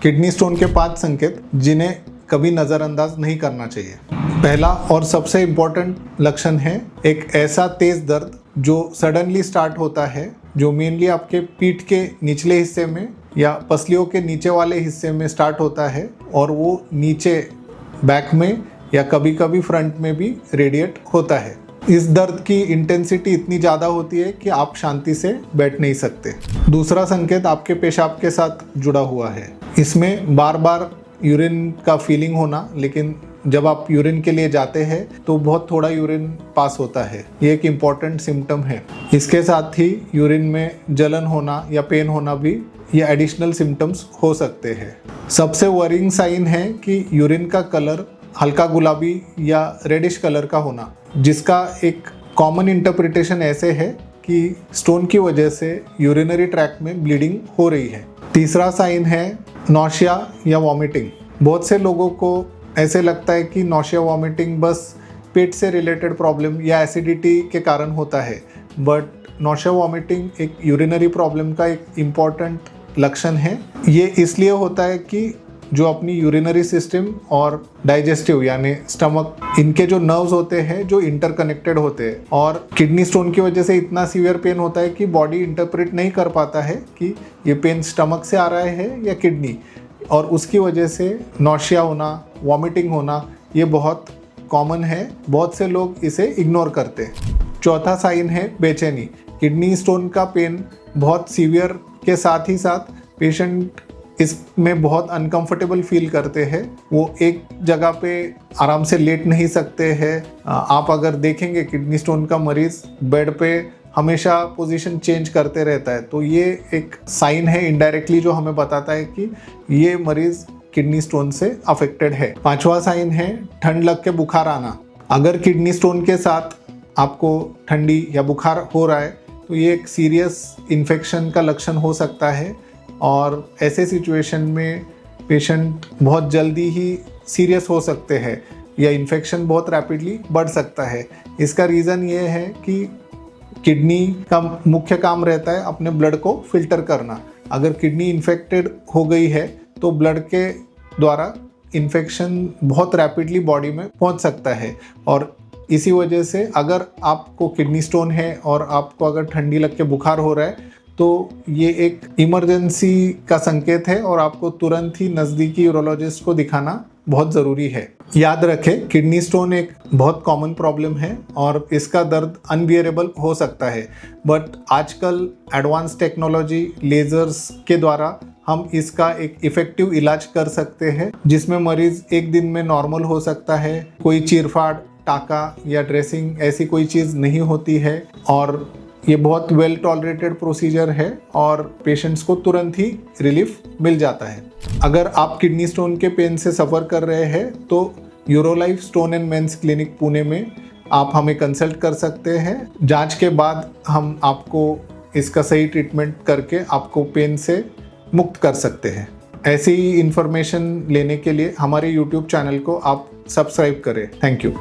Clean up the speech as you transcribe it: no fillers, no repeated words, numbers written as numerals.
Kidney stone के 5 संकेत जिन्हें कभी नज़रअंदाज नहीं करना चाहिए। पहला और सबसे इम्पोर्टेंट लक्षण है एक ऐसा तेज़ दर्द जो सडनली स्टार्ट होता है, जो मेनली आपके पीठ के निचले हिस्से में या पसलियों के नीचे वाले हिस्से में स्टार्ट होता है और वो नीचे बैक में या कभी कभी फ्रंट में भी रेडिएट होता है। इस दर्द की इंटेंसिटी इतनी ज़्यादा होती है कि आप शांति से बैठ नहीं सकते। दूसरा संकेत आपके पेशाब के साथ जुड़ा हुआ है। इसमें बार बार यूरिन का फीलिंग होना, लेकिन जब आप यूरिन के लिए जाते हैं तो बहुत थोड़ा यूरिन पास होता है। ये एक इम्पॉर्टेंट सिम्टम है। इसके साथ ही यूरिन में जलन होना या पेन होना भी ये एडिशनल सिम्टम्स हो सकते हैं। सबसे वरिंग साइन है कि यूरिन का कलर हल्का गुलाबी या रेडिश कलर का होना, जिसका एक कॉमन इंटरप्रिटेशन ऐसे है कि स्टोन की वजह से यूरिनरी ट्रैक्ट में ब्लीडिंग हो रही है। तीसरा साइन है नौशिया या वॉमिटिंग। बहुत से लोगों को ऐसे लगता है कि नौशिया वॉमिटिंग बस पेट से रिलेटेड प्रॉब्लम या एसिडिटी के कारण होता है, बट नौशिया वॉमिटिंग एक यूरिनरी प्रॉब्लम का एक इम्पॉर्टेंट लक्षण है। ये इसलिए होता है कि जो अपनी यूरिनरी सिस्टम और डाइजेस्टिव यानी स्टमक, इनके जो नर्व्स होते हैं जो इंटरकनेक्टेड होते हैं, और किडनी स्टोन की वजह से इतना सीवियर पेन होता है कि बॉडी इंटरप्रेट नहीं कर पाता है कि ये पेन स्टमक से आ रहा है या किडनी, और उसकी वजह से नौशिया होना, वॉमिटिंग होना ये बहुत कॉमन है। बहुत से लोग इसे इग्नोर करते हैं। चौथा साइन है बेचैनी। किडनी स्टोन का पेन बहुत सीवियर के साथ ही साथ पेशेंट इसमें बहुत अनकंफर्टेबल फील करते हैं। वो एक जगह पे आराम से लेट नहीं सकते हैं। आप अगर देखेंगे किडनी स्टोन का मरीज बेड पे हमेशा पोजीशन चेंज करते रहता है, तो ये एक साइन है इनडायरेक्टली जो हमें बताता है कि ये मरीज किडनी स्टोन से अफेक्टेड है। पांचवा साइन है ठंड लग के बुखार आना। अगर किडनी स्टोन के साथ आपको ठंडी या बुखार हो रहा है तो ये एक सीरियस इन्फेक्शन का लक्षण हो सकता है, और ऐसे सिचुएशन में पेशेंट बहुत जल्दी ही सीरियस हो सकते हैं या इन्फेक्शन बहुत रैपिडली बढ़ सकता है। इसका रीज़न ये है कि किडनी का मुख्य काम रहता है अपने ब्लड को फिल्टर करना। अगर किडनी इन्फेक्टेड हो गई है तो ब्लड के द्वारा इन्फेक्शन बहुत रैपिडली बॉडी में पहुंच सकता है, और इसी वजह से अगर आपको किडनी स्टोन है और आपको अगर ठंडी लग के बुखार हो रहा है तो ये एक इमरजेंसी का संकेत है और आपको तुरंत ही नज़दीकी यूरोलॉजिस्ट को दिखाना बहुत ज़रूरी है। याद रखें, किडनी स्टोन एक बहुत कॉमन प्रॉब्लम है और इसका दर्द अनबियरेबल हो सकता है, बट आजकल एडवांस टेक्नोलॉजी लेज़र्स के द्वारा हम इसका एक इफ़ेक्टिव इलाज कर सकते हैं, जिसमें मरीज़ एक दिन में नॉर्मल हो सकता है। कोई चीरफाड़, टाका या ड्रेसिंग ऐसी कोई चीज़ नहीं होती है, और ये बहुत वेल टॉलरेटेड प्रोसीजर है और पेशेंट्स को तुरंत ही रिलीफ मिल जाता है। अगर आप किडनी स्टोन के पेन से सफ़र कर रहे हैं तो Urolife stone and men's clinic Pune में आप हमें कंसल्ट कर सकते हैं। जांच के बाद हम आपको इसका सही ट्रीटमेंट करके आपको पेन से मुक्त कर सकते हैं। ऐसी ही इन्फॉर्मेशन लेने के लिए हमारे YouTube चैनल को आप सब्सक्राइब करें। Thank you.